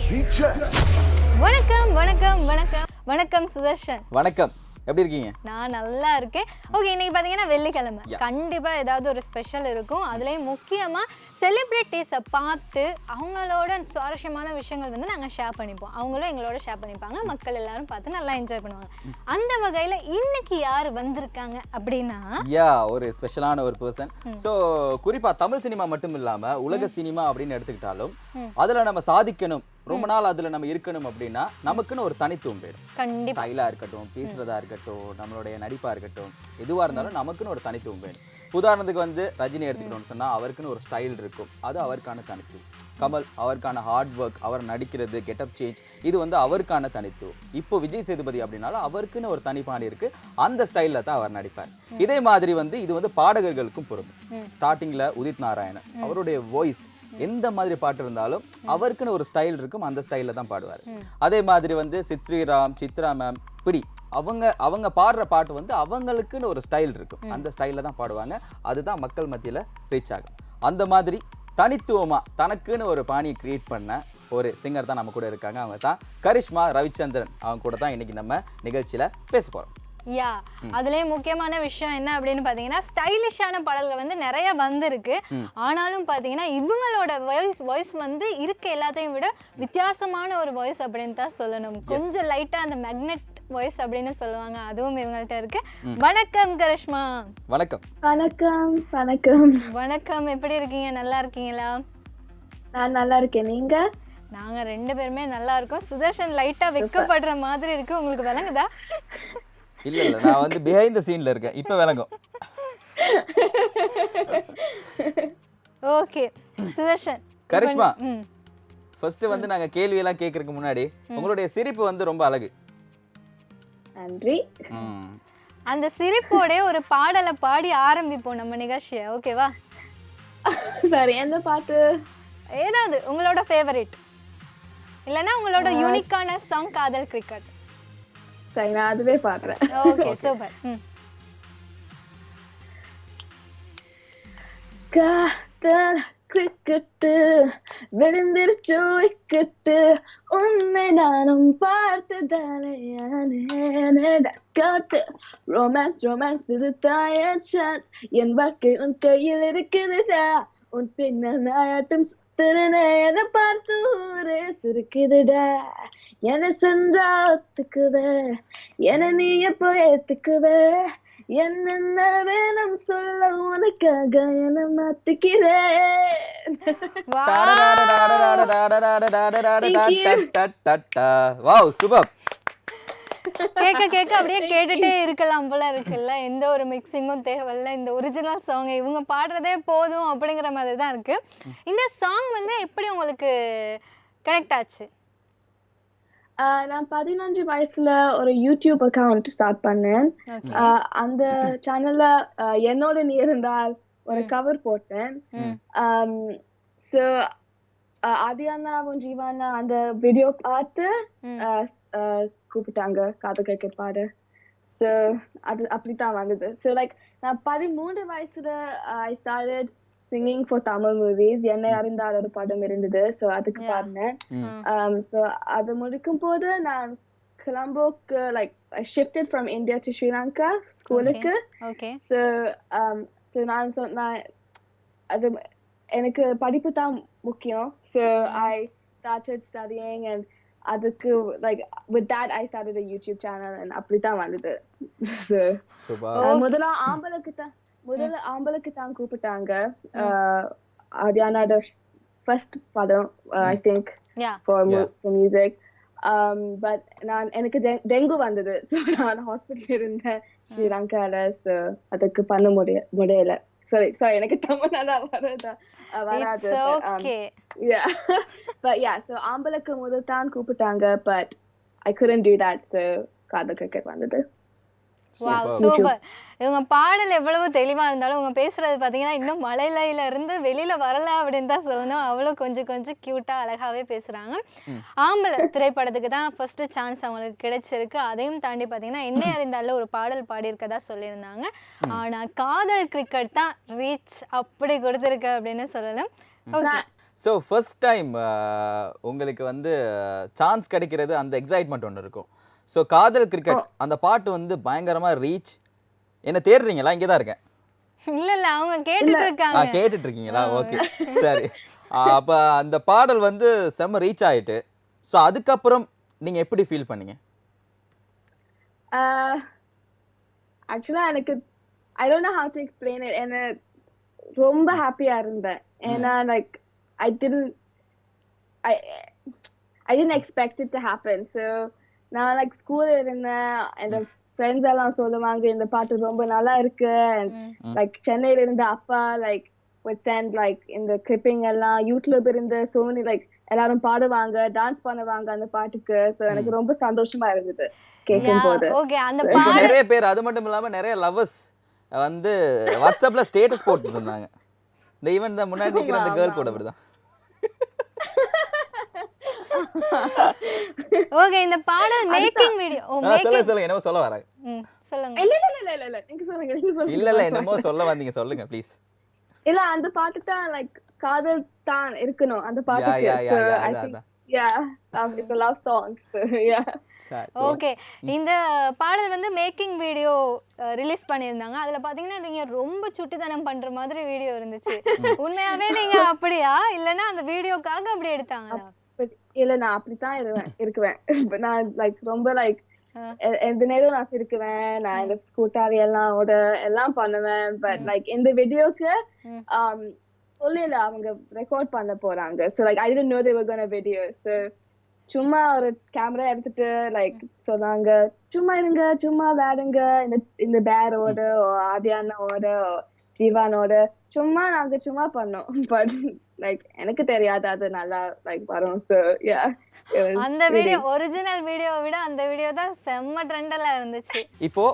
வணக்கம் வணக்கம் வணக்கம் வணக்கம் சுதர்ஷன். வணக்கம், எப்படி இருக்கீங்க? நான் நல்லா இருக்கேன். ஓகே, இன்னைக்கு பார்த்தீங்கன்னா வெள்ளிக்கிழமை, கண்டிப்பாக ஏதாவது ஒரு ஸ்பெஷல் இருக்கும். அதுலேயும் முக்கியமாக செலிப்ரிட்டிஸை பார்த்து அவங்களோட சுவாரஸ்யமான விஷயங்கள் வந்து நாங்கள் ஷேர் பண்ணிப்போம். அவங்களும் எங்களோட ஷேர் பண்ணிப்பாங்க. மக்கள் எல்லாரும் பார்த்து நல்லா என்ஜாய் பண்ணுவாங்க. அந்த வகையில் இன்னைக்கு யார் வந்திருக்காங்க அப்படின்னா, ஒரு ஸ்பெஷலான ஒரு பர்சன். ஸோ குறிப்பாக தமிழ் சினிமா மட்டும் இல்லாமல் உலக சினிமா அப்படின்னு எடுத்துக்கிட்டாலும் அதில் நம்ம சாதிக்கணும், ரொம்ப நாள் அதில் நம்ம இருக்கணும் அப்படின்னா நமக்குன்னு ஒரு தனித்துவம் வேணும். கண்டிப்பாக ஸ்டைலாக இருக்கட்டும், பேசுறதா இருக்கட்டும், நம்மளுடைய நடிப்பாக இருக்கட்டும், எதுவாக இருந்தாலும் நமக்குன்னு ஒரு தனித்துவம் வேணும். உதாரணத்துக்கு வந்து ரஜினி எடுத்துக்கணும்னு சொன்னால் அவருக்குன்னு ஒரு ஸ்டைல் இருக்கும், அது அவருக்கான தனித்துவம். கமல் அவருக்கான ஹார்ட் ஒர்க், அவர் நடிக்கிறது, கெட்டப் சேஞ்ச், இது வந்து அவருக்கான தனித்துவம். இப்போ விஜய் சேதுபதி அப்படின்னாலும் அவருக்குன்னு ஒரு தனிப்பாணி இருக்கு, அந்த ஸ்டைலில் தான் அவர் நடிப்பார். இதே மாதிரி வந்து இது வந்து பாடகர்களுக்கும் பொருந்தும். ஸ்டார்டிங்கில் உதித் நாராயணன், அவருடைய வாய்ஸ் எந்த மாதிரி பாட்டு இருந்தாலும் அவருக்குன்னு ஒரு ஸ்டைல் இருக்கும், அந்த ஸ்டைலில் தான் பாடுவார். அதே மாதிரி வந்து ஸ்ரீராம், சித்ரா மேம், இப்படி அவங்க பாடுற பாட்டு வந்து அவங்களுக்குன்னு ஒரு ஸ்டைல் இருக்கும், அந்த ஸ்டைலில் தான் பாடுவாங்க. அதுதான் மக்கள் மத்தியில் ரீச் ஆகும். அந்த மாதிரி தனித்துவமாக தனக்குன்னு ஒரு பாணியை கிரியேட் பண்ண ஒரு சிங்கர் தான் நம்ம கூட இருக்காங்க. அவங்க தான் கரிஷ்மா ரவிச்சந்திரன். அவங்க கூட தான் இன்னைக்கு நம்ம நிகழ்ச்சியில் பேச போகிறோம். அதுலயும் முக்கியமான விஷயம் என்ன அப்படின்னு பாத்தீங்கன்னா, ஸ்டைலிஷான பாடல்கள் வந்து நிறைய வந்திருக்கு. ஆனாலும் பாத்தீங்கன்னா இவங்களோட வாய்ஸ் வந்து இருக்க எல்லாத்தையும் விட வித்தியாசமான ஒரு வாய்ஸ் அப்படின்னு தான் சொல்லணும். கொஞ்சம் லைட்டா அந்த மேக்னெட் வாய்ஸ் அப்படின்னு சொல்லுவாங்க, அதுவும் இவங்கள்ட்ட இருக்கு. வணக்கம் கரிஷ்மா. வணக்கம். வணக்கம். வணக்கம். வணக்கம், எப்படி இருக்கீங்க? நல்லா இருக்கீங்களா? நான் நல்லா இருக்கேன், நீங்க? நாங்க ரெண்டு பேருமே நல்லா இருக்கோம். சுதர்ஷன் லைட்டா வெக்கப்படுற மாதிரி இருக்கு, உங்களுக்கு விளங்குதா? இல்ல நான் வந்து பிஹைண்ட் தி சீன்ல இருக்கேன், இப்ப விளங்கும். ஓகே சுதர்ஷன். கரிஷ்மா, ஃபர்ஸ்ட் வந்து நாங்க கேள்வி எல்லாம் கேக்குறதுக்கு முன்னாடி உங்களுடைய சிரிப்பு வந்து ரொம்ப அழகு. நன்றி. அந்த சிரிப்போட ஒரு பாடலை பாடி ஆரம்பிப்போம் நம்ம நிகழ்ச்சியை, ஓகேவா? சரி, எந்த பாட்டு? ஏதாவது உங்களோட ஃபேவரட், இல்லைன்னா உங்களோட யூனிக்கான சாங். காதல் கிரிக்கெட். சரி, நான் அதுவே பாடுறேன். Okay, super. காதல் கிரிக்கெட்டு விழுந்திருச்சு விக்கெட்டு, உன்னை நானும் பார்த்ததானே காட்டு. ரொமான்ஸ் ரொமான்ஸ் இது தாய சான்ஸ், என் வாழ்க்கை உன் கையில் இருக்குதுடா, உன் பின்ன நாயாட்டம் சுத்துறனே, என பார்த்து ஊரே சிரிக்குதுடா, என சென்றா ஒத்துக்குவே, என நீ எப்போ ஏத்துக்குவே, என்ன வேணும் சொல்ல உனக்காக என மாத்திக்கிறேன். Wow, super. கேட்க கேட்க அப்படியே கேட்டுட்டே இருக்கலாம் போல இருக்குல்ல. எந்த ஒரு மிக்சிங்கும் தேவையில்ல, இந்த ஒரிஜினல் சாங் இவங்க பாடுறதே போதும் அப்படிங்கிற மாதிரி தான் இருக்கு. இந்த சாங் வந்து எப்படி உங்களுக்கு கனெக்ட் ஆச்சு? நான் 15 வயசுல ஒரு யூடியூப் அக்கவுண்ட் ஸ்டார்ட் பண்ணேன். அந்த சேனல்ல என்னோட நீ இருந்தால் ஒரு கவர் போட்டேன். ஸோ ஆதியானாவும் ஜீவானா அந்த வீடியோ பார்த்து கூப்பிட்டாங்க காதல் கிரிக்கெட் பாடு. ஸோ அது அப்படித்தான் வந்தது. ஸோ லைக் நான் 13 வயசுல I started singing for Tamil movies. என்னை அறிந்தால் ஒரு படம் இருந்தது, ஸோ அதுக்கு பாடினேன். ஸோ அது முடிக்கும் போது நான் கொலம்போக்கு like I shifted from India to Sri Lanka ஸ்கூலுக்கு. ஸோ நான் சொன்னேன் அது எனக்கு படிப்பு தான் முக்கியம். So I started studying and அதுக்கு like with that I started a YouTube channel and அப்படித்தான் வந்தது. ஸோ முதல்ல ஆம்பளுக்கு தான் கூப்பிட்டாங்க. ஆதியானோட ஃபர்ஸ்ட் படம் I think for music. But எனக்கு டெங்கு வந்தது, ஸோ நான் ஹாஸ்பிட்டல் இருந்தேன் ஸ்ரீலங்கால. ஸோ அதுக்கு பண்ண முடியல. சாரி எனக்கு தமிழ்நாடு வராது. ஸோ ஆம்பளுக்கு முதல் தான் கூப்பிட்டாங்க, but I couldn't do that. So காதல் கிரிக்கெட் வந்தது. சூப்பர். இவங்க பாடல் எவ்வளவு தெளிவா இருந்தாலும் உங்க பேசுறது பாத்தீங்கன்னா இன்னும் மலையில இருந்து வெளியில வரல அப்படின்னு தான் சொல்லணும். அவ்வளவு கொஞ்சம் கொஞ்சம் கியூட்டா அழகாவே பேசுறாங்க. ஆம்பளை திரைப்படத்துக்கு தான் ஃபர்ஸ்ட் சான்ஸ் அவங்களுக்கு கிடைச்சிருக்கு. அதையும் தாண்டி பாத்தீங்கன்னா என்னை அறிந்தால ஒரு பாடல் பாடியிருக்கதா சொல்லியிருந்தாங்க. ஆனா காதல் கிரிக்கெட் தான் ரீச் அப்படி கொடுத்துருக்கு அப்படின்னு சொல்லணும். ஸோ ஃபர்ஸ்ட் டைம் உங்களுக்கு வந்து சான்ஸ் கிடைக்கிறது அந்த எக்ஸைட்மெண்ட் ஒன்று இருக்கும். ஸோ காதல் கிரிக்கெட் அந்த பாட்டு வந்து பயங்கரமா ரீச். என்ன தேடுறீங்களா? இங்கே தான் இருக்கேன். இல்ல அவங்க கேட்டுட்டு இருக்காங்க. கேட்டுட்டு இருக்கீங்களா? ஓகே சரி. அப்போ அந்த பாடல் வந்து செம்ம ரீச் ஆயிட்டு. ஸோ அதுக்கப்புறம் நீங்க எப்படி ஃபீல் பண்ணீங்க? ஆக்சுவலா எனக்கு I don't know how to explain it. என்ன ரொம்ப ஹாப்பியா இருந்தேன். ஏன்னா like I didn't expect it to happen. So நான் லைக் ஸ்கூல்ல இருந்தேன். என்னோட ஃப்ரெண்ட்ஸ் எல்லாம் சொல்லுவாங்க இந்த பாட்டு ரொம்ப நல்லா இருக்கு. லைக் சென்னையில இருந்து அப்பா லைக் would send like இந்த கிளிப்பிங் எல்லாம் யூடியூப் இருந்து சோனி லைக் எல்லாரும் பாடுவாங்க, டான்ஸ் பண்ணுவாங்க அந்த பாட்டுக்கு. ஸோ எனக்கு ரொம்ப சந்தோஷமா இருந்தது கேட்கும் போது. ஓகே அந்த இப்போ நிறைய பேர் அது மட்டும் இல்லாம நிறைய லவ்வர்ஸ் வந்து வாட்ஸ்அப்ல ஸ்டேட்டஸ் போட்டு இருந்தாங்க. இந்த ஈவென்ட் தான் முன்னாடி நிக்கிற அந்த கேர்ள் கூட அப்படிதான். ஓகே இந்த பாடல் மேக்கிங் வீடியோ சொல்லுங்க என்னமோ சொல்ல வராங்க. சொல்லுங்க. இல்ல நீங்க சொல்லுங்க. இல்ல என்னமோ சொல்ல வந்தீங்க, சொல்லுங்க ப்ளீஸ். இல்ல அந்த பாட்டு தான் லைக் காதல் தான் இருக்கணும் அந்த பாட்டுக்கு. it's a love song. So yeah. Okay இந்த பாடல் வந்து மேக்கிங் வீடியோ ரிலீஸ் பண்ணியிருந்தாங்க. அதுல பாத்தீங்கன்னா நீங்க ரொம்ப சுட்டித்தனம் பண்ற மாதிரி வீடியோ இருந்துச்சு. உண்மையாவே நீங்க அப்படியா இல்லனா அந்த வீடியோக்காக அப்படி எடுத்தாங்களா? இல்ல நான் அப்படித்தான் இருக்குவேன். நான் லைக் ரொம்ப லைக் எந்த நேரம் நான் இருக்குவேன். நான் இந்த கூட்டாளி எல்லாம் பண்ணுவேன். பட் லைக் இந்த வீடியோக்கு சொல்லல அவங்க ரெக்கார்ட் பண்ண போறாங்க. So like I didn't know they were gonna video. So சும்மா ஒரு கேமரா எடுத்துட்டு லைக் சொன்னாங்க சும்மா இருங்க சும்மா விளையாடுங்க இந்த பேரோட ஆதியானோட ஜீவானோட நாங்க சும்மா பண்ணோம். பட் லைக் எனக்கு தெரியாது அது நல்லா லைக் வரும். So yeah. அந்த வீடியோ ஒரிஜினல் வீடியோவை விட அந்த வீடியோ தான் செம்ம ட்ரெண்ட்ல இருந்துச்சு. இப்போ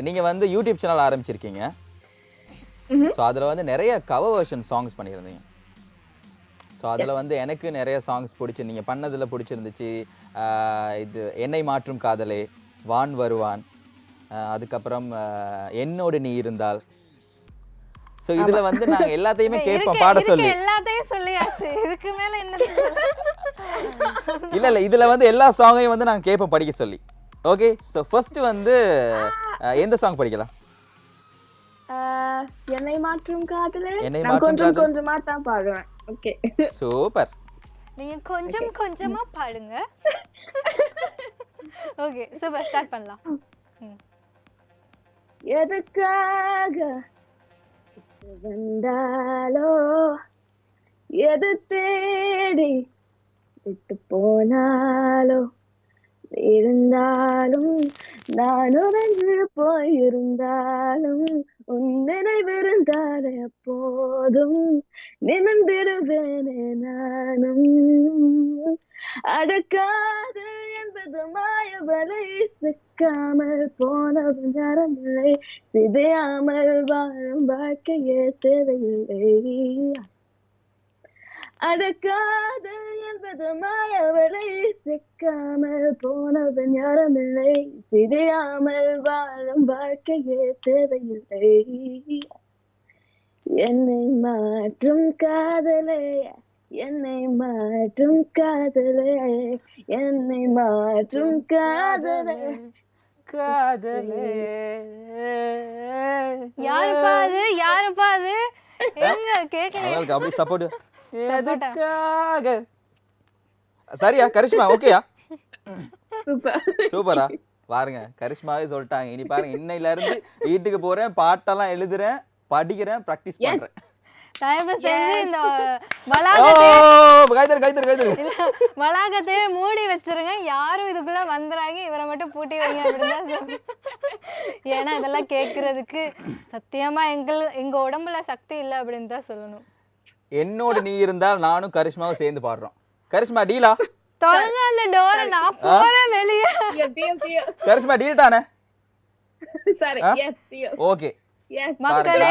நீங்க வந்து யூடியூப் சேனல் ஆரம்பிச்சிருக்கீங்க. ஸோ அதில் வந்து நிறைய கவர் வெர்ஷன் சாங்ஸ் பண்ணியிருந்தீங்க. ஸோ அதில் வந்து எனக்கு நிறைய சாங்ஸ் பிடிச்சி நீங்கள் பண்ணதில் பிடிச்சிருந்துச்சு. இது என்னை மாற்றும் காதலே, வான் வருவான், அதுக்கப்புறம் என்னோடு நீ இருந்தால். ஸோ இதில் வந்து நாங்கள் எல்லாத்தையுமே கேட்போம் பாட சொல்லி. எல்லாத்தையும் சொல்லியாச்சு, இதுக்கு மேலே என்ன? இல்லை இதில் வந்து எல்லா சாங்கையும் வந்து நாங்கள் கேட்போம் படிக்க சொல்லி. ஓகே ஸோ ஃபர்ஸ்ட் வந்து எந்த சாங் படிக்கலாம்? என்னை மாற்றும் காதலே. நான் கொஞ்சம் கொஞ்சமா தான் பாடுவேன். Okay super. நீங்க கொஞ்சம் கொஞ்சமா பாடுங்க. ஓகே சூப்பர் ஸ்டார்ட் பண்ணலாம். எதுக்காக வந்தாலோ எது தேடி விட்டு போனாலோ இருந்தாலும் நான் உறைந்து போயிருந்தாலும் உன் நினைவிருந்தாலே அப்போதும் நிமிர்ந்திருவேனே நானும். அடக்காது என்பது மாயவலை, சிக்காமல் போனது யாரமில்லை, சிதையாமல் வாழும் வாழ்க்கையே தேவையில்லை. அடக்காதல் என்பது மாயவலை, சிக்காமல் போனவன் யாருமில்லை, சிதையாமல் வாழும் வாழ்க்கையே தேவையில்லை. என்னை மாற்றும் காதலே, என்னை மாற்றும் காதலே, என்னை மாற்றும் காதலே, காதலே. யாருப்பா அது? யாருப்பா அது? எங்க கேக்கல. அப்படி சப்போர்ட். எதுக்காக? சரியா கரிஷ்மா? ஓகேயா? சூப்பரா பாருங்க, கரிஷ்மாவே சொல்லிட்டாங்க. இனி பாருங்க, இன்னையில இருந்து வீட்டுக்கு போறேன், பாட்டெல்லாம் எழுதுறேன், படிக்கிறேன், பிராக்டிஸ் பண்றேன். தயவு செஞ்சு இந்த வளாகத்தையே மூடி வச்சிருங்க. யாரும் இதுக்குள்ள வந்துறாங்க, இவரை மட்டும் பூட்டி வைங்க அப்படின்னு தான் சொல்லுங்க. ஏன்னா இதெல்லாம் கேட்கறதுக்கு சத்தியமா எங்க உடம்புல சக்தி இல்லை அப்படின்னு தான் சொல்லணும். என்னோட நீ இருந்தால் நானும் கரிஷ்மாவும் சேர்ந்து பாடுறோம். கரிஷ்மா டீலா? தொடங்க அந்த டோர, நான் போறேன் வெளியே. கரிஷ்மா டீல் தானே? ஓகே மக்களே,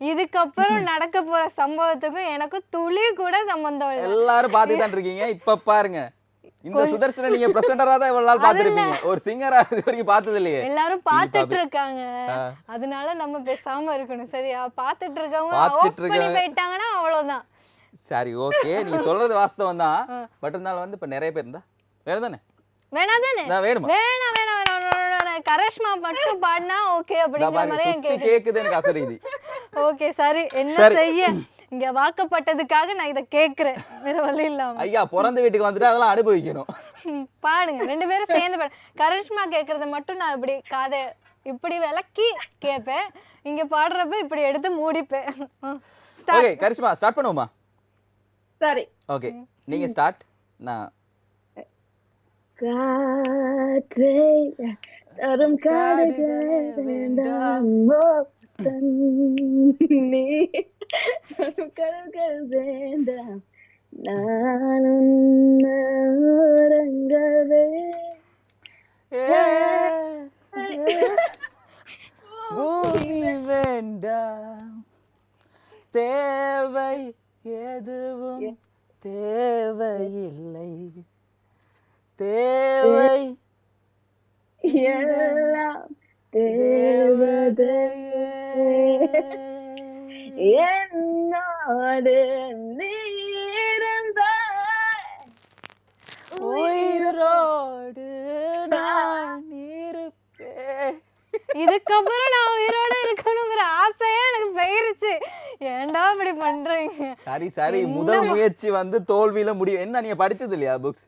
இதுக்கப்புறம் நடக்க போற சம்பவத்துக்கும் எனக்கும் துளி கூட சம்பந்தம் இல்லை. எல்லாரும் பாத்துட்டு தான் இருக்கீங்க. இப்ப பாருங்க, இந்த சுதர்ஷனை நீங்க பிரசண்டரா தான் இவ்வளவு நாள் பாத்துருப்பீங்க, ஒரு சிங்கரா இது வரைக்கும் பார்த்தது இல்லையே. எல்லாரும் பாத்துட்டு இருக்காங்க, அதனால நம்ம பேசாம இருக்கணும். சரியா? பாத்துட்டு இருக்கவங்க ஆஃப் பண்ணி போயிட்டாங்கன்னா அவ்வளவுதான். சரி ஓகே நீங்க சொல்றது வாஸ்தவம் தான். பட் இருந்தாலும் வந்து இப்ப நிறைய பேர் இருந்தா வேணும் தானே? வேணாதானே? நான் வேணுமா? வேணாம் வேணாம் வேணாம். கரிஷ்மா மட்டும் பாடினா ஓகே அப்படிங்கிற மாதிரி சுத்தி கேக்குது எனக்கு அசரிது. ஓகே சரி என்ன செய்ய இங்க வாக்கப்பட்டதுக்காக நான் இதை கேட்கிறேன், வேற வழி இல்லாம. ஐயா பிறந்த வீட்டுக்கு வந்துட்டு அதெல்லாம் அனுபவிக்கணும். பாடுங்க 2 பேரும் சேர்ந்து பாடு. கரிஷ்மா கேட்கறத மட்டும் நான் இப்படி காதை இப்படி விளக்கி கேட்பேன், இங்க பாடுறப்ப இப்படி எடுத்து மூடிப்பேன். ஓகே கரிஷ்மா ஸ்டார்ட் பண்ணுவோமா? சரி ஓகே நீங்க ஸ்டார்ட். நான் காற்றே தரும் காடுகள் வேண்டாமோ தண்ணி தரும் கடல்கள் வேண்டாம் நானும் உறங்கவே பூமி வேண்டாம் தேவை எதுவும் தேவையில்லை தேவை எல்லாம் தேவதையே என்னோடு நீ இருந்தாய் உயிரோடு நான் இருப்பேன். இதுக்கப்புறம் நான் உயிரோட இருக்கணுங்கிற ஆசையே எனக்கு போயிருச்சு. ஏன்டா இப்படி பண்றீங்க? சரி சரி முதல் முயற்சி வந்து தோல்வியில முடியும். என்ன நீங்க படிச்சது இல்லையா புக்ஸ்?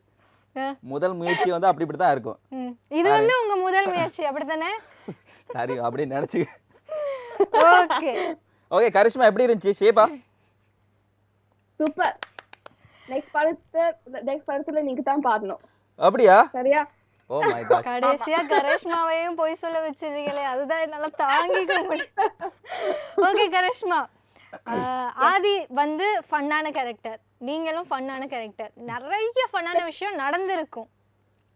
முதல் முயற்சி வந்து அப்படி தான் இருக்கும். இது வந்து உங்க முதல் முயற்சி அப்படித்தானே? சரி அப்படி நினைச்சு. ஓகே ஓகே கரிஷ்மா எப்படி இருந்துச்சு ஷேப்பா? சூப்பர். நெக்ஸ்ட் படத்துல நீங்க தான் பாடணும். அப்படியா? சரியா? Oh my god. கடைசியா கரிஷ்மாவையும் போய் சொல்ல வச்சிருக்கீங்களே, அதுதான் என்னால தாங்கிக்க முடியல. ஓகே கரிஷ்மா, ஆதி வந்து ஃபன்னான கேரக்டர், நீங்களும் ஃபன்னான கேரக்டர், நிறைய ஃபன்னான விஷயம் நடந்திருக்கும்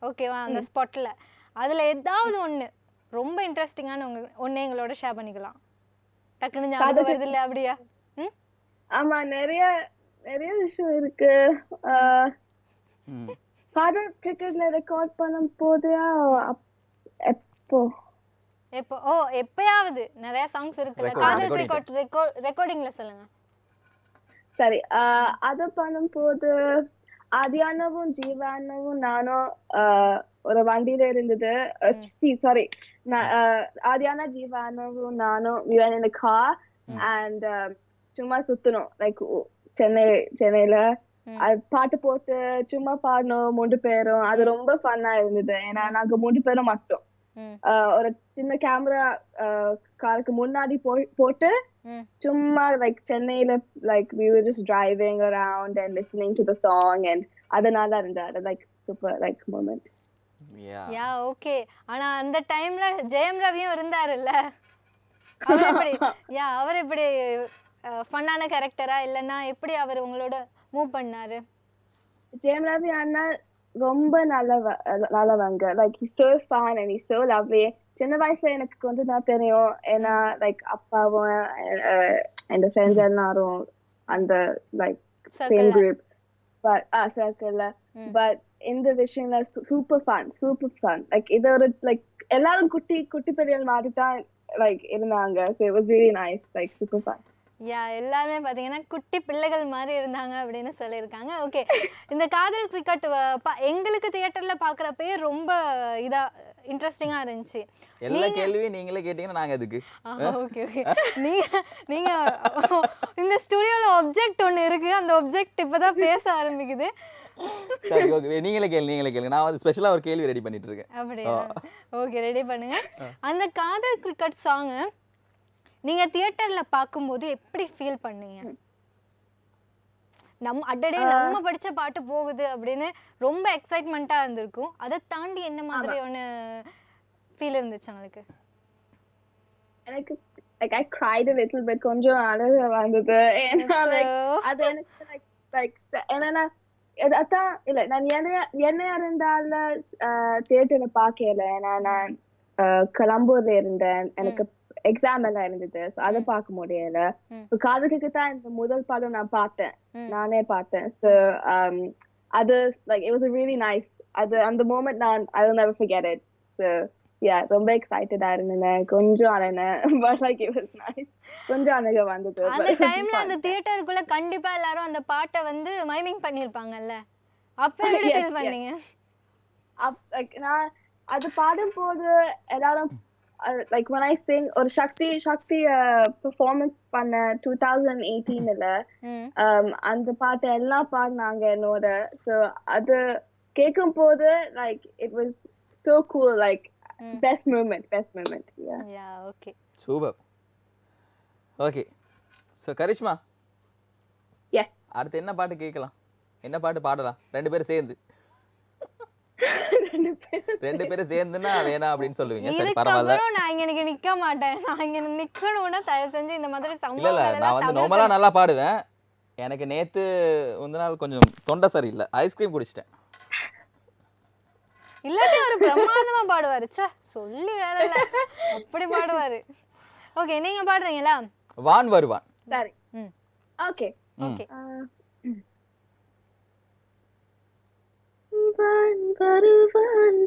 ஓகேவா அந்த ஸ்பாட்ல. அதுல ஏதாவது ஒண்ணு ரொம்ப இன்ட்ரெஸ்டிங்கான ஒண்ணு எங்களோட ஷேர் பண்ணிக்கலாம். டக்குனு ஞாபகம் வருது இல்ல அப்படியா? ஆமா நிறைய நிறைய விஷயம் இருக்கு. காதல் கிரிக்கெட்ல ரெக்கார்ட் பண்ணும் போது எப்போ எப்போ? ஓ எப்பயாவது நிறைய சாங்ஸ் இருக்குல்ல, காதல் கிரிக்கெட் ரெக்கார்டிங்ல சொல்லுங்க. சரி அது பண்ணும் போது ஆதியானவும் ஜீவானவும் நானும் ஒரு வண்டியில இருந்தது. சாரி ஆதியானா ஜீவானவும் நானும் we were in the car and சும்மா சுத்தணும் லைக் சென்னையில. அது பாட்டு போட்டு சும்மா பாடணும் 3 பேரும். அது ரொம்ப ஃபன்னா இருந்தது. ஏன்னா நாங்க 3 பேரும் மட்டும் ஒரு சின்ன கேமரா காருக்கு முன்னாடி போட்டு சும்மா லைக் சென்னையில like we were just driving around and listening to the song and அதனால இருந்தது like super like moment. Yeah okay. ஆனா அந்த டைம்ல ஜெயம் ரவியும் இருந்தாருல்ல, அவர் எப்படி ஃபன்னான கேரக்டரா இல்லனா எப்படி அவர் உங்களோட மூவ் பண்ணாரு? ஜெயம் ரவி அண்ணா ரொம்ப நல்லவங்க. Like he's so fun and he's so lovely. சின்ன வயசுல எனக்கு கொஞ்சம் தான் தெரியும். ஏன்னா லைக் அப்பாவும் என் ஃப்ரெண்ட்ஸ் எல்லாரும் அந்த லைக் சேம் குரூப் பட் சர்க்கிள்ல. பட் இந்த விஷயம்ல சூப்பர் ஃபன் லைக் இது ஒரு லைக் எல்லாரும் குட்டி குட்டி பெரியல் மாதிரி தான் லைக் இருந்தாங்க. so it was really nice like super fun. யா எல்லாருமே பார்த்தீங்கன்னா குட்டி பிள்ளைகள் மாதிரி இருந்தாங்க அப்படின்னு சொல்லியிருக்காங்க. ஓகே இந்த காதல் கிரிக்கெட் எங்களுக்கு தியேட்டரில் பார்க்குறப்பயே ரொம்ப இன்ட்ரெஸ்டிங்காக இருந்துச்சு. எல்லா கேள்வியும் நீங்களே கேட்டீங்கன்னா நாங்கள் அதுக்கு ஓகே ஓகே நீங்கள் இந்த ஸ்டுடியோவில் ஆப்ஜெக்ட் ஒன்று இருக்குது, அந்த ஆப்ஜெக்ட் இப்போ தான் பேச ஆரம்பிக்குது. சரி ஓகே நீங்களே கேளுங்க. நான் வந்து ஸ்பெஷலாக ஒரு கேள்வி ரெடி பண்ணிட்டு இருக்கேன். அப்படியா? ஓகே ரெடி பண்ணுங்க. அந்த காதல் கிரிக்கெட் சாங்கு நீங்க தியேட்டர்ல பாக்கும்போது எப்படி ஃபீல் பண்ணீங்க? நம்ம படிச்ச பாட்டு போகுது அப்படின்னு ரொம்ப எக்ஸைட்மெண்டா இருந்திருக்கும். அதை தாண்டி என்ன மாதிரியான ஃபீல் இருந்துச்சு உங்களுக்கு? எனக்கு like I cried a little bit. கொஞ்சம் அழுக வந்தது. ஏன்னா like அது எனக்கு like ஏன்னா அதான் இல்ல நான் என்ன இருந்தால தியேட்டர்ல பாக்கல. ஏன்னா நான் கொலம்பூர்ல இருந்தேன், எனக்கு எக்ஸாம் எல்லாம் இருந்தது, அதை பார்க்க முடியல. காதலுக்கு தான் இந்த முதல் படம் நான் பார்த்தேன், நானே பார்த்தேன். So அது like it was a really nice அது அந்த moment I will never forget it. So yeah ரொம்ப எக்ஸைட்டடா இருந்தேன் கொஞ்சம் அழனேன் but like it was nice கொஞ்சம் அழக வந்தது அந்த டைம்ல அந்த தியேட்டருக்குள்ள கண்டிப்பா எல்லாரும் அந்த பாட்டை வந்து மைமிங் பண்ணிருப்பாங்கல்ல அப்ப எப்படி ஃபீல் பண்ணீங்க like நான் அது பாடும்போது எல்லாரும் like when I sing ஒரு சக்தி performance பண்ண 2018ல அந்த பாட்டு எல்லாம் பாடினாங்க என்னோட so அது கேட்கும் போது like it was so cool like best moment yeah okay super okay so Karishma yes அடுத்து என்ன பாட்டு கேட்கலாம் என்ன பாட்டு பாடலாம் ரெண்டு பேரும் சேர்ந்து ரெண்டு பேரும் சேர்ந்துனா வேணாம் அப்படின்னு சொல்லுவீங்க சரி பரவாயில்ல நான் இங்க நிக்க மாட்டேன் நான் இங்க நிக்கணும்னா தயவு செஞ்சு இந்த மாதிரி இல்ல சம்பவங்கள் நான் வந்து நார்மலா நல்லா பாடுவேன் எனக்கு நேத்து முந்தின நாள் கொஞ்சம் தொண்டை சரியில்லை ஐஸ்கிரீம் குடிச்சிட்டேன் இல்லாட்டி ஒரு பிரமாதமா பாடுவாரு ச்சே சொல்லி வேற இல்ல அப்படி பாடுவாரு ஓகே நீங்க பாடுறீங்களா வான் வருவான் சரி okay ஓகே வான் வருவான்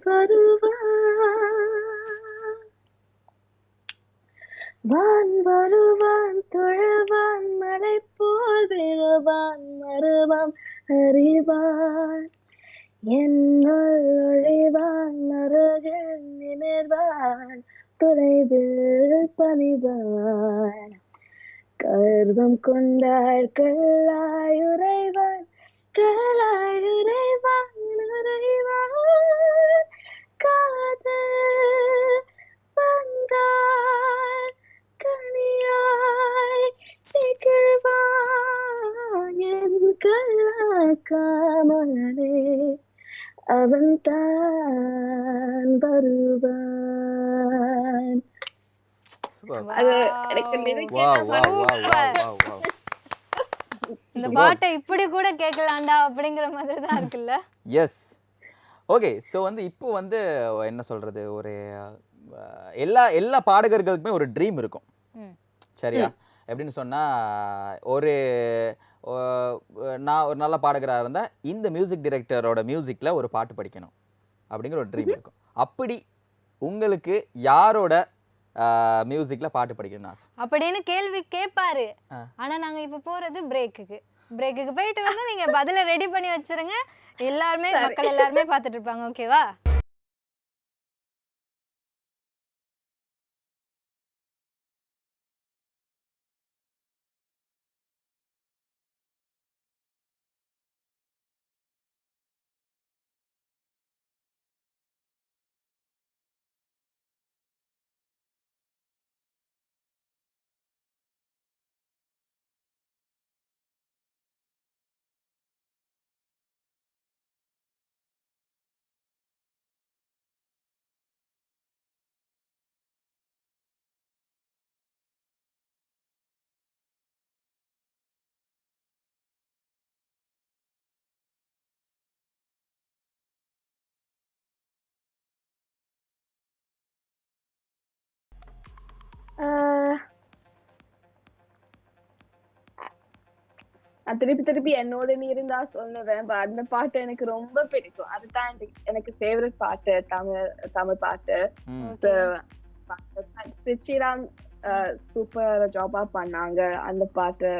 வான் வருவான் தொழுவான் மலை போல் விழுவான் மறுவான் அறிவான் என்னுள் ஒழிவான் அருகில் நிமிர்வான் தொலைவில் பணிவான் கர்வம் கொண்டாள் கல்லாயுறைவான் கலாயுறைவான் உறைவான் காதல் வந்தால் கனியாய் திகழ்வான் என் கலாக்காமலே அவன் தான் வருவான் அது எனக்கு lyrics wow wow wow wow wow இந்த பாட்டை இப்படி கூட கேட்கலாம்டா அப்படிங்கிற மாதிரி தான் இருக்குல்ல எஸ் ஓகே ஸோ வந்து இப்போ வந்து என்ன சொல்றது ஒரு எல்லா பாடகர்களுக்குமே ஒரு ட்ரீம் இருக்கும் சரியா எப்படின்னு சொன்னா நான் ஒரு நல்ல பாடகராக இருந்தால் இந்த மியூசிக் டைரக்டரோட மியூசிக்கில் ஒரு பாட்டு படிக்கணும் அப்படிங்கிற ஒரு ட்ரீம் இருக்கும் அப்படி உங்களுக்கு யாரோட மியூசிக்ல பாட்டு படிக்கணும்னு ஆசை அப்படின்னு கேள்வி கேட்பாரு ஆனா நாங்க இப்ப போறது பிரேக்குக்கு போயிட்டு வந்து நீங்க பதில ரெடி பண்ணி வச்சிருங்க எல்லாருமே மக்கள் எல்லாருமே பார்த்துட்டு இருப்பாங்க ஓகேவா திருப்பி என்னோட நீ இருந்தா சொல்லுவேன் அந்த பாட்டு எனக்கு ரொம்ப பிடிக்கும் அதுதான் எனக்கு ஃபேவரட் பாட்டு தமிழ் பாட்டு ஸ்ரீராம் சூப்பர் ஜாபா பண்ணாங்க அந்த பாட்டு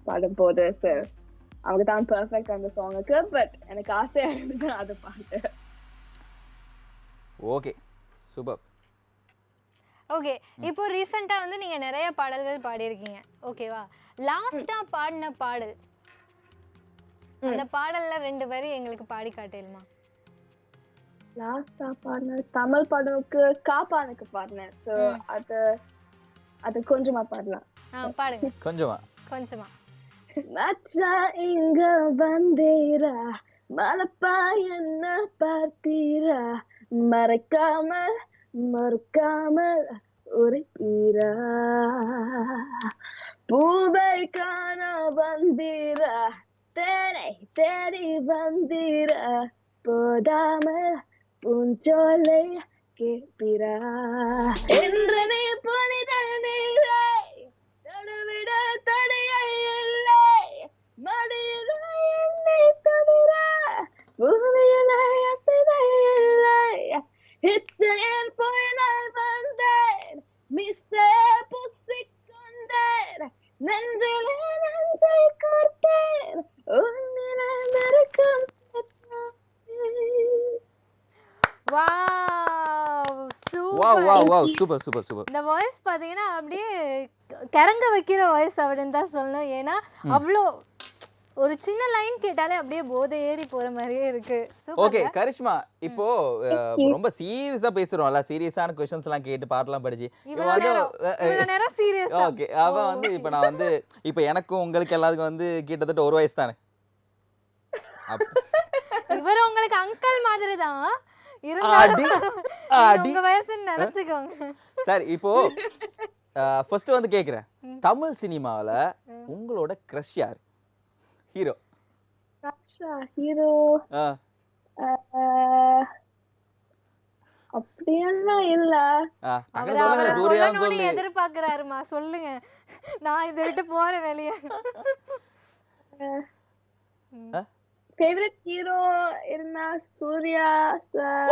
பாடும்போது அவங்க தான் பெர்ஃபெக்ட் அந்த சாங்குக்கு பட் எனக்கு ஆசையா இருந்தது அந்த பாட்டு ஓகே சூப்பர் ஓகே இப்போ ரீசெண்டா வந்து நீங்க நிறைய பாடல்கள் பாடியிருக்கீங்க ஓகேவா லாஸ்டா பாடின பாடல் அந்த பாடல்ல 2 வரி எங்களுக்கு பாடி காட்டேலுமா லாஸ்டா பாடின தமிழ் பாடலுக்கு காப்பானுக்கு பாடினேன் சோ அது கொஞ்சமா பாடலாம் பாடுங்க கொஞ்சமா மச்சா இங்க வந்தீரா மலப்பா என்ன பார்த்தீரா மறக்காமல் உரைப்பீரா பூவை காண வந்தீரா தேடி வந்தீரா போதாமல் பூஞ்சோலை கேட்பீரா என்று நீ புனித நீரை தடுவிட தடையை இல்லை மடியில என்னை தவிர பூமியில அசைதை இல்லை இச்சையில் போயின வாவ் சூப்பர் சூப்பர் சூப்பர். இந்த வாய்ஸ் பாத்தீங்கன்னா அப்படியே கரங்க வைக்கிற வாய்ஸ் அப்படின்னு தான் சொல்லணும். ஏன்னா அவ்வளோ ஒரு சின்ன லைன் கேட்டாலே அப்படியே போதை ஏறி போற மாதிரியே இருக்கு. ஓகே கரிஷ்மா, இப்போ ரொம்ப சீரியஸா பேசுறோம்ல, சீரியஸான क्वेश्चंस எல்லாம் கேட்டு பாட்டெல்லாம் படிச்சு இவ்வளவு நேரம் சீரியஸா. ஓகே அவ வந்து இப்போ நான் வந்து இப்போ எனக்கும் உங்களுக்கு எல்லாத்துக்கும் வந்து கிட்டத்தட்ட ஒரு வயசு தானே. இவர் உங்களுக்கு அங்கிள் மாதிரி தான் உங்க வயசுன்னு நினைச்சுக்கோங்க. சரி இப்போ ஃபர்ஸ்ட் வந்து கேக்குறேன், தமிழ் சினிமாவுல உங்களோட கிரஷ் யார்? ஹீரோ ஹீரோ அப்படியெல்லாம் இல்ல. எதிர்பார்க்கிறாருமா, சொல்லுங்க, நான் இதை விட்டு போற வெளியே. ஃபேவரட் ஹீரோ இருந்தா சூர்யா சார்.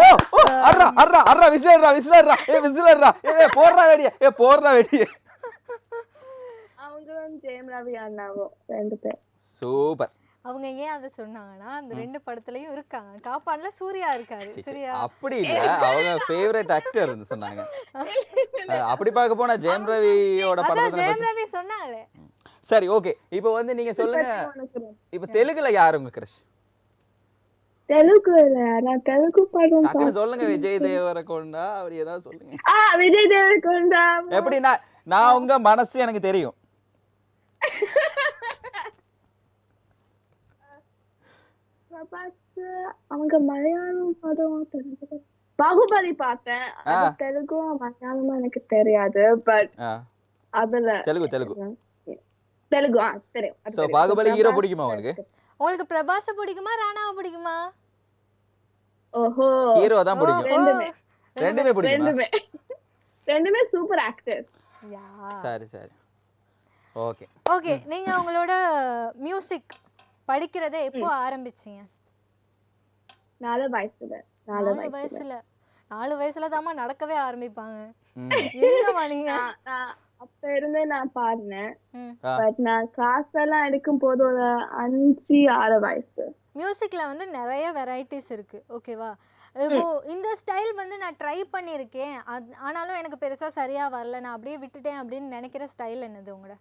போடுறா வெடி. அவங்களும் ஜெயம் ரவி அண்ணாவும் 2 பேர். சூப்பர். அவங்க ஏன் அதை சொன்னாங்கன்னா அந்த 2 படத்துலயும் இருக்காங்க. காப்பான்ல சூர்யா இருக்காரு. சூர்யா அப்படி இல்ல, அவங்க ஃபேவரட் ஆக்டர் சொன்னாங்க. அப்படி பார்க்க போனா ஜெயம் ரவியோட படத்துல ஜெயம் ரவி சொன்னாங்களே. சரி ஓகே, இப்போ வந்து நீங்க சொல்லுங்க, இப்போ தெலுங்குல யார் உங்க கிரஷ்? தெலுங்குல நான் தெலுங்கு படம் டக்குனு சொல்லுங்க. விஜய் தேவரகொண்டா அப்படி ஏதாவது சொல்லுங்க. விஜய் தேவரகொண்டா. எப்படி நான் உங்க மனசு எனக்கு தெரியும். அவங்க மலையாளம் படம் பாகுபலி பார்த்தேன். தெலுங்கும் மலையாளமும் எனக்கு தெரியாது. பட் அதுல தெலுங்கு தெரியும். சோ பாகுபலி ஹீரோ பிடிக்குமா உங்களுக்கு? உங்களுக்கு பிரபாஸ் பிடிக்குமா ராணாவை பிடிக்குமா? ஓஹோ, ஹீரோ தான் பிடிக்கும். ரெண்டுமே பிடிக்கும். ரெண்டுமே சூப்பர் ஆக்டர். சரி சரி ஓகே ஓகே. நீங்க உங்களோட மியூசிக் படிக்கிறதை எப்போ ஆரம்பிச்சீங்க? 4 வயசுல. 4 வயசுல தாமா நடக்கவே ஆரம்பிப்பாங்க. என்னமா நீங்க? அப்ப இருந்தே நான் பாடினேன். பட் நான் கிளாஸ் எல்லாம் எடுக்கும் போது ஒரு 5-6 வயசு. மியூசிக்ல வந்து நிறைய வெரைட்டிஸ் இருக்கு, ஓகேவா? இப்போ இந்த ஸ்டைல் வந்து நான் ட்ரை பண்ணியிருக்கேன், ஆனாலும் எனக்கு பெருசா சரியா வரல, நான் அப்படியே விட்டுட்டேன் அப்படின்னு நினைக்கிற ஸ்டைல் என்னது உங்களோட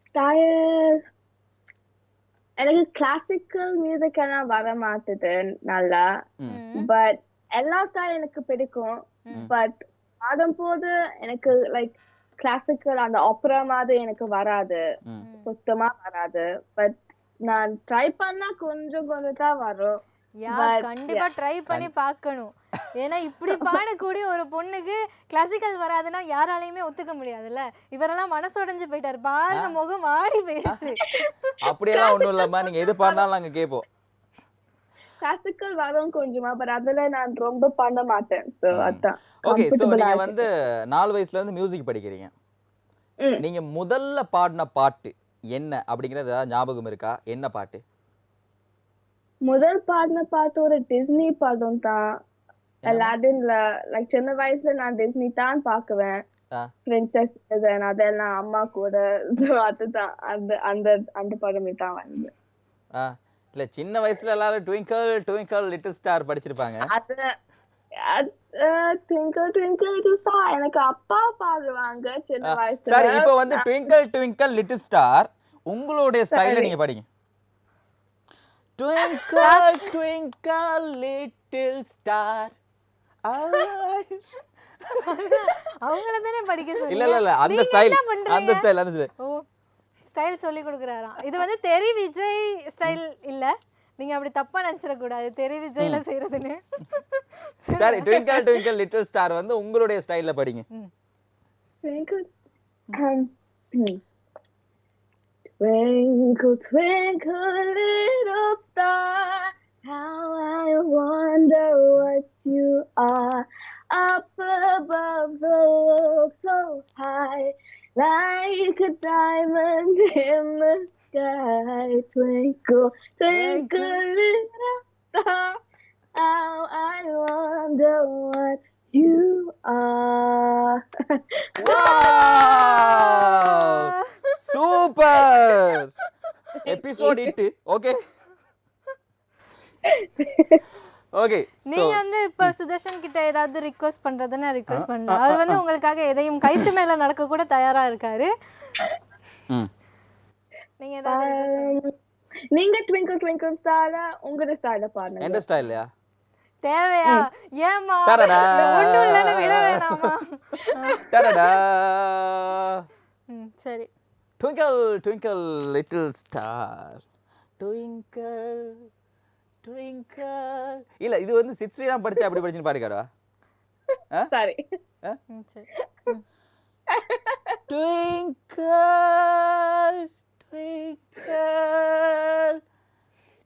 ஸ்டைல்? எனக்கு கிளாசிக்கல் மியூசிக் எல்லாம் வர மாட்டுது நல்லா. பட் எல்லா ஸ்டைல் எனக்கு பிடிக்கும். பட் ஆடும்போது எனக்கு லைக் கிளாசிக்கல் அந்த ஆப்பரா மாதிரி எனக்கு வராது, சுத்தமா வராது. பட் நான் ட்ரை பண்ணா கொஞ்சம் தான் வரும். கண்டிப்பா ட்ரை பண்ணி பார்க்கணும். ஏன்னா இப்படி பாடக்கூடிய ஒரு பொண்ணுக்கு கிளாசிக்கல் வராதுன்னா யாராலையுமே ஒத்துக்க முடியாதுல்ல. இவரெல்லாம் மனசுடைஞ்சு போயிட்டாரு பாருங்க, முகம் வாடி போயிடுச்சு. அப்படியெல்லாம் ஒண்ணும் இல்லம்மா, நீங்க எது பாடினாலும் நாங்க கேட்போம். கிளாசிக்கல் வரும் கொஞ்சமா, பட் அதுல நான் ரொம்ப பண்ண மாட்டேன். சோ அதான். ஓகே, சோ நீங்க வந்து 4 வயசுல இருந்து மியூசிக் படிக்கிறீங்க. நீங்க முதல்ல பாடின பாட்டு என்ன அப்படிங்கறது ஏதாவது ஞாபகம் இருக்கா? என்ன பாட்டு? முதல் பாடின பாட்டு ஒரு டிஸ்னி படம் தான், அலாடின்ல. லைக் சின்ன வயசுல நான் டிஸ்னி தான் பாக்குவேன், பிரின்சஸ் அதெல்லாம் அம்மா கூட. சோ அதுதான் அந்த அந்த படம் தான் வந்து. இல்ல சின்ன வயசுல எல்லாரும் ட்விங்கிள் ட்விங்கிள் லிட்டில் ஸ்டார் படிச்சிருப்பாங்க. ட்விங்கிள் ட்விங்கிள் லிட்டில் ஸ்டார் எனக்கு அப்பா பாடுவாங்க சின்ன வயசுல. சரி, இப்போ வந்து ட்விங்கிள் ட்விங்கிள் லிட்டில் ஸ்டார் உங்களுடைய ஸ்டைல்ல நீங்க படிங்க. Twinkle twinkle little star. அவங்கள தானே படிக்க சொல்லுங்க. இல்ல அந்த ஸ்டைல் அந்த ஸ்டைல் அந்த ஸ்டைல். ஓ, ஸ்டைல் சொல்லி கொடுக்குறாராம். இது வந்து தெரி விஜய் ஸ்டைல் இல்ல, நீங்க அப்படி தப்பா நினைச்சிட கூடாது, தெரி விஜய்ல செய்யறதுன்னு. சரி, ட்விங்கிள் ட்விங்கிள் லிட்டில் ஸ்டார் வந்து உங்களுடைய ஸ்டைல்ல படிங்க. Twinkle, twinkle, little star, how I wonder what you are. Up above the world so high, like a diamond in the sky. Twinkle, twinkle, little star, how I wonder what you are. Wow! Super! Episode 8. Okay. Okay நீங்க வந்து இப்ப சுதர்ஷன் கிட்ட ஏதாவது request பண்றதுன்னா request பண்ணலாம். அவர் வந்து உங்களுக்காக எதையும் கைத்து மேல நடக்க கூட தயாரா இருக்காரு. நீங்க ஏதாவது ரிக்வெஸ்ட் பண்ணுங்க. நீங்க ட்விங்கிள் ட்விங்கிள் ஸ்டாரா உங்களோட ஸ்டைல பாருங்க. எந்த ஸ்டைல்லையா தேவையா? ஏமா டடடா. ஒண்ணும் இல்லைன்னு விட வேணாமா? டடடா. சரி. Twinkle twinkle little star twinkle twinkle. இல்ல இது வந்து சித் ஸ்ரீராம் படிச்சா அப்படி படிச்சுன்னு பாடி காடவா? சரி. சரி. Twinkle twinkle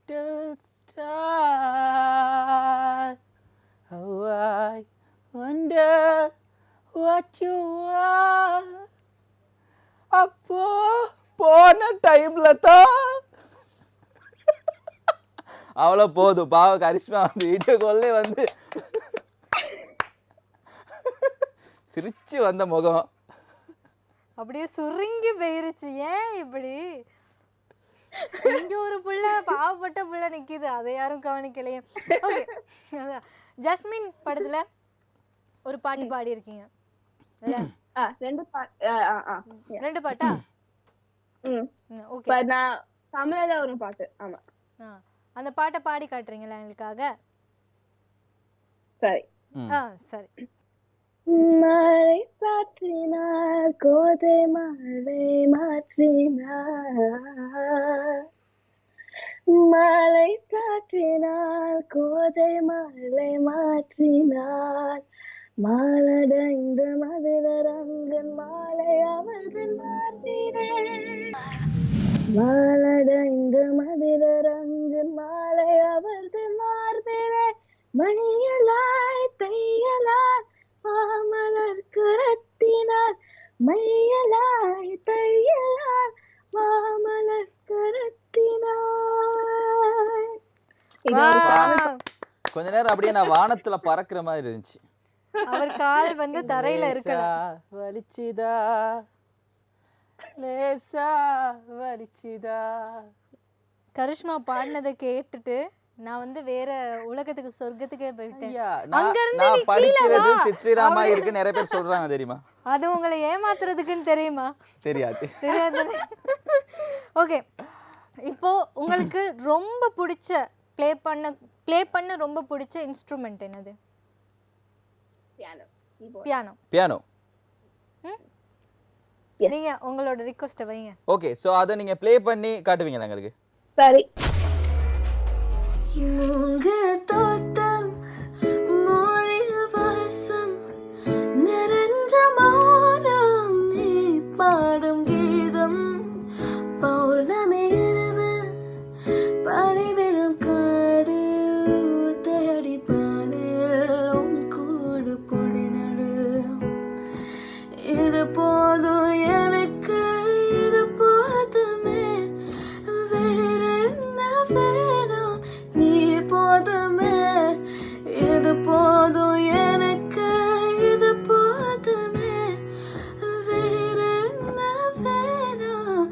little star how I wonder what you are. அப்போ போன டைம்ல தான் அவ்வளோ போதும். பாவ கரிஷ்மா வந்து வீடியோ கால்லே வந்து சிரிச்சு வந்த முகம் அப்படியே சுருங்கி போயிருச்சு. ஏன் இப்படி? இங்க ஒரு புள்ள பாவப்பட்ட புள்ள நிக்குது, அதை யாரும் கவனிக்கலையே. ஓகே, ஜஸ்மின் படத்துல ஒரு பாட்டு பாடி இருக்கீங்க. ரெண்டு பாட்டா? ஓகே. நான் தமிழ்ல ஒரு பாட்டு. ஆமா. அந்த பாட்டை பாடி காட்டுறீங்களா எங்களுக்காக? சரி. சரி. மழை சாற்றினார் கோதை மழை மாற்றினார், மழை சாற்றினார் கோதை மழை மாற்றினார், மாலடைந்த மதுரரங்கன் மாலை அவர்கள் மாற்றினேன், மாலடைந்த மதுரரங்கன் மாலை அவர்கள் மாற்றினேன், மணியலாய் தையலாய் மாமலர் கரத்தினார், மையலாய் தையலாய் மாமலர் கரத்தினார். கொஞ்ச நேரம் அப்படியே நான் வானத்துல பறக்குற மாதிரி இருந்துச்சு. அவர் கால் வந்து தரையில இருக்கலாம். வலிச்சுதா லேசா வலிச்சுதா. கரிஷ்மா பாடினதை கேட்டுட்டு நான் வந்து வேற உலகத்துக்கு சொர்க்கத்துக்கே போயிட்டேன். நான் படிக்கிறது சித் ஸ்ரீராமா இருக்கு நிறைய பேர் சொல்றாங்க தெரியுமா? அது உங்களை ஏமாத்துறதுக்குன்னு தெரியுமா? தெரியாது. தெரியாது. ஓகே, இப்போ உங்களுக்கு ரொம்ப பிடிச்ச ப்ளே பண்ண ரொம்ப பிடிச்ச இன்ஸ்ட்ருமெண்ட் என்னது? பியானோ. பியானோ. நீங்க உங்களோட ரிக்வெஸ்ட் வைங்க. ஓகே, சோ அத நீங்க ப்ளே பண்ணி காட்டுவீங்களா எங்களுக்கு? சரி. மூங்கில் தோட்டம் மூலிக வாசம் நிறைஞ்ச மௌனம் நீ பாடும் கீதம், பௌர்ணமி இரவு பனிவிழும் காடு தேடி பாதையில் கூடு பொடிநடு, இது போதும் எனக்கு இது போதுமே வேற என்ன வேணும், நீ போதுமே இது போதும் எனக்கு இது போதுமே வேற என்ன வேணும்,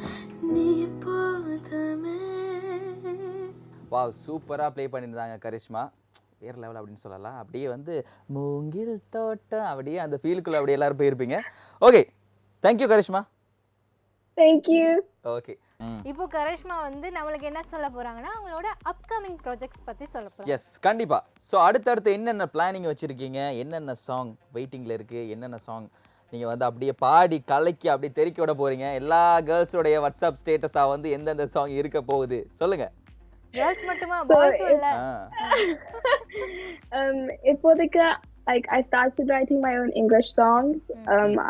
நீ போதுமே. வாவ், சூப்பரா ப்ளே பண்ணியிருந்தாங்க கரிஷ்மா. வேற லெவல் அப்படின்னு சொல்லலாம். அப்படியே வந்து மூங்கில் தோட்டம் அப்படியே அந்த ஃபீலுக்குள்ள அப்படியே எல்லாரும் போயிருப்பீங்க. ஓகே, தேங்க்யூ கரிஷ்மா. தேங்க்யூ. ஓகே, இப்போ கரிஷ்மா வந்து நம்மளுக்கு என்ன சொல்ல போறாங்கன்னா அவங்களோட அப்கமிங் ப்ராஜெக்ட்ஸ் பத்தி சொல்ல போறாங்க. எஸ், கண்டிப்பா. ஸோ அடுத்தடுத்து என்னென்ன பிளானிங் வச்சிருக்கீங்க, என்னென்ன சாங் வெயிட்டிங்ல இருக்கு, என்னென்ன சாங் நீங்க வந்து அப்படியே பாடி கலைக்கி அப்படியே தெறிக்க விட போறீங்க, எல்லா கேர்ள்ஸோடைய வாட்ஸ்அப் ஸ்டேட்டஸா வந்து எந்தெந்த சாங் இருக்க போகுது சொல்லுங்க. கேர்ள்ஸ் மட்டுமா, பாய்ஸும் இல்ல? இப்போதைக்கு like I started writing my own English songs.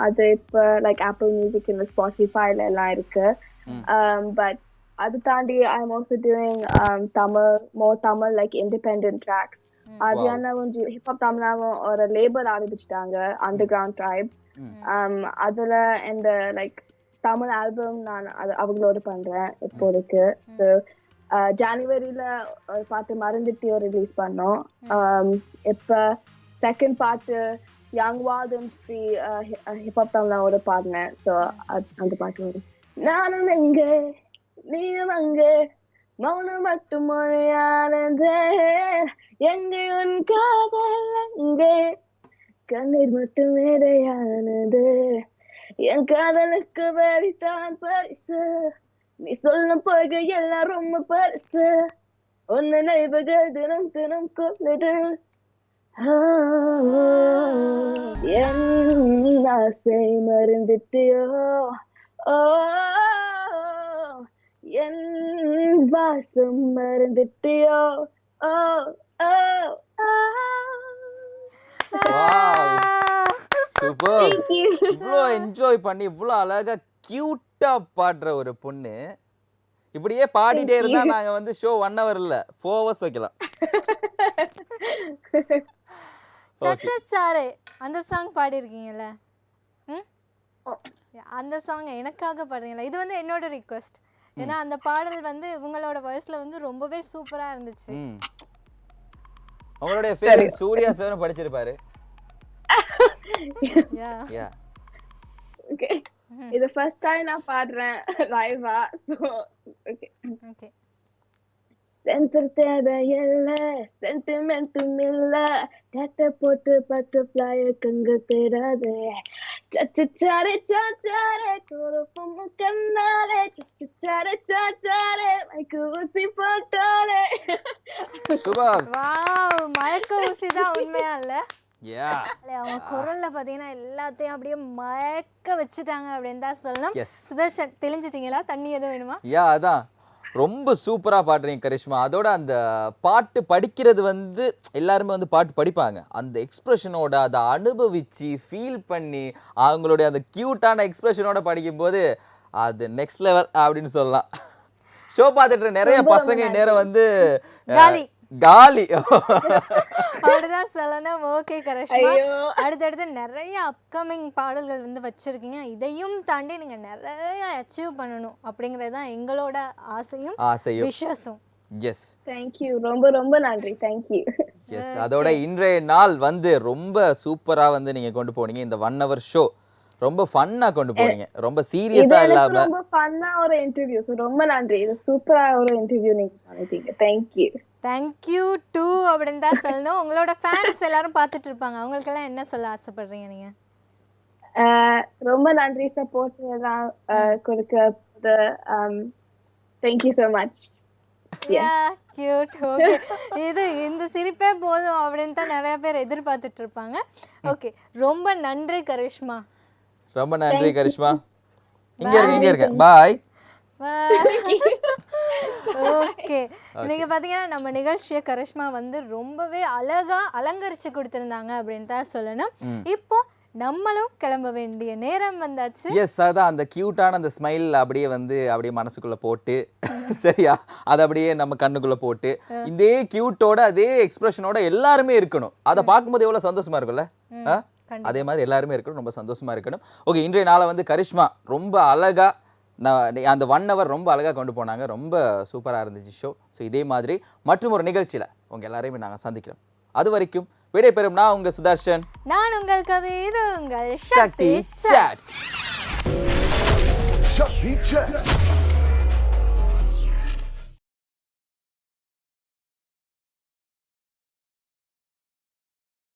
அது இப்போ like Apple Music and Spotify ல எல்லாம் இருக்கு. But அது தாண்டி I'm also doing more Tamil like independent tracks. Adiyana வந்து hip hop தமிழாவும் ஒரு லேபிள் ஆரம்பிச்சிட்டாங்க, Underground Tribe. அதுல இந்த like தமிழ் ஆல்பம் நான் அவங்களோட பண்றேன் இப்போதைக்கு. ஸோ ஜனவரியில ஒரு பாட்டு மறந்துட்டியோ ரிலீஸ் பண்ணோம். இப்ப செகண்ட் பாட்டு young wild and free hip hop தமிழோட பாடினேன். ஸோ அந்த பாட்டு வரும். நானும் எங்க நீயும் அங்க மௌனம் மட்டும் மொழியானது எங்கே உன் காதல் அங்கே கண்ணீர் மட்டும் மேடையானது என் காதலுக்கு வரித்தான் பரிசு நீ சொல்லும் பொய்கை எல்லாம் ரொம்ப பரிசு உன் நினைவுகள் தினம் தினம் கொள்ளுது என் ஆசை மறந்துட்டியோ ஓ என் வாசம் மறந்துட்டியோ ஓ ஓ சூப்பர். Thank you. இவ்வளோ என்ஜாய் பண்ணி இவ்வளோ அழகா கியூட்டா பாடுற ஒரு பொண்ணு இப்படியே பாடிட்டே இருந்தா நாங்க வந்து ஷோ 1 hour இல்ல 4 hours வைக்கலாம். சச்சச்சாரே அந்த சாங் பாடியிருக்கீங்கல்ல அந்த சாங் எனக்காக பாடுறீங்களா? இது வந்து என்னோட ரிக்வெஸ்ட். ஏன்னா அந்த பாடல் வந்து இவங்களோட வாய்ஸ்ல வந்து ரொம்பவே சூப்பரா இருந்துச்சு. உங்களுடைய ஃபேவரட் சூர்யா சார் படிச்சிருப்பாரு. யா Okay. இது ஃபர்ஸ்ட் டைம் நான் பாடுறேன் லைவா. So okay okay. சென்சர் தேவையில்ல சென்டிமெண்ட்டும் இல்ல டேட்டா போட்டு பட்டர்ஃப்ளைய கங்க தேடாதே சச்சச்சாரே சாச்சாரே கோரப்பம் கண்ணாலே சச்சச்சாரே சாச்சாரே மைக்கு ஊசி போட்டாலே. சூப்பர். வாவ் மயக்க ஊசி தான் உண்மையா இல்ல? யா அவங்க குரல்ல பாத்தீங்கன்னா எல்லாத்தையும் அப்படியே மயக்க வச்சுட்டாங்க அப்படின்னு தான் சொல்லணும். Yes. சுதர்ஷன் தெளிஞ்சிட்டீங்களா? தண்ணி எதுவும் வேணுமா? யா அதான் ரொம்ப சூப்பரா பாடுறீங்க கரிஷ்மா. அதோட அந்த பாட்டு படிக்கிறது வந்து எல்லாருமே வந்து பாட்டு படிப்பாங்க, அந்த எக்ஸ்பிரஷனோட அதை அனுபவிச்சு ஃபீல் பண்ணி அவங்களுடைய அந்த கியூட்டான எக்ஸ்பிரஷனோட படிக்கும்போது அது நெக்ஸ்ட் லெவல் அப்படின்னு சொல்லலாம். ஷோ பார்த்துட்டு நிறைய பசங்க நேரம் வந்து காலி காலி அப்படிதான் சொல்லணும். ஓகே கரிஷ்மா, ஐயோ அடுத்தடுத்து நிறைய அப்கமிங் பாடல்கள் வந்து வச்சிருக்கீங்க. இதையும் தாண்டி நீங்க நிறைய அச்சீவ் பண்ணணும் அப்படிங்கிறது தான் எங்களோட ஆசையும் விஷஸும். S thank you. ரொம்ப ரொம்ப நன்றி. Thank you. எஸ் அதோட இன்றைய நாள் வந்து ரொம்ப சூப்பரா வந்து நீங்க கொண்டு போனீங்க. இந்த 1 hour ஷோ ரொம்ப ஃபன்னா கொண்டு போனீங்க, ரொம்ப சீரியஸா இல்லாம ரொம்ப ஃபன்னா ஒரு இன்டர்வியூ. சோ ரொம்ப நன்றி. இது சூப்பரா ஒரு இன்டர்வியூ நீங்க பண்ணிட்டீங்க. Thank you. தேங்க்யூ டூ அப்படின்னு தான் சொல்லணும். உங்களோட ஃபேன்ஸ் எல்லாரும் பார்த்துட்டு இருப்பாங்க, அவங்களுக்கெல்லாம் என்ன சொல்ல ஆசைப்படுறீங்க நீங்க? ரொம்ப நன்றி சப்போர்ட் எல்லாம் கொடுக்க. Thank you so much. Cute. Okay, இது இந்த சிரிப்பே போதும் அப்படின்னு தான் நிறைய பேர் எதிர்பார்த்துட்டு இருப்பாங்க. ஓகே, ரொம்ப நன்றி கரிஷ்மா. ரொம்ப நன்றி கரிஷ்மா. இங்க இருங்க பாய். ஓகே, நீங்க பாத்தீங்கன்னா நம்ம நிகழ்ச்சியை கரிஷ்மா வந்து ரொம்பவே அழகா அலங்கரிச்சு கொடுத்திருந்தாங்க அப்படின்னு தான் சொல்லணும். இப்போ நம்மளும் கிளம்ப வேண்டிய நேரம் வந்தாச்சு. எஸ் அதான் அந்த கியூட்டான அந்த ஸ்மைல் அப்படியே மனசுக்குள்ள போட்டு சரியா அதை அப்படியே நம்ம கண்ணுக்குள்ள போட்டு இதே கியூட்டோட அதே எக்ஸ்பிரஷனோட எல்லாருமே இருக்கணும். அதை பார்க்கும்போது எவ்வளவு சந்தோஷமா இருக்கும்ல, அதே மாதிரி எல்லாருமே இருக்கணும், ரொம்ப சந்தோஷமா இருக்கணும். ஓகே, இன்றைய நாளை வந்து கரிஷ்மா ரொம்ப அழகா அந்த 1 hour ரொம்ப அழகாக கொண்டு போனாங்க. ரொம்ப சூப்பராக இருந்துச்சு ஷோ. ஸோ இதே மாதிரி மற்றும் ஒரு நிகழ்ச்சியில் உங்கள் எல்லாரையுமே நாங்கள் சந்திக்கிறோம். அது வரைக்கும் விடைபெறும் நான் உங்கள் சுதர்ஷன். நான் உங்கள் கவி. இது உங்கள் சக்தி சாட். Shakti Chat.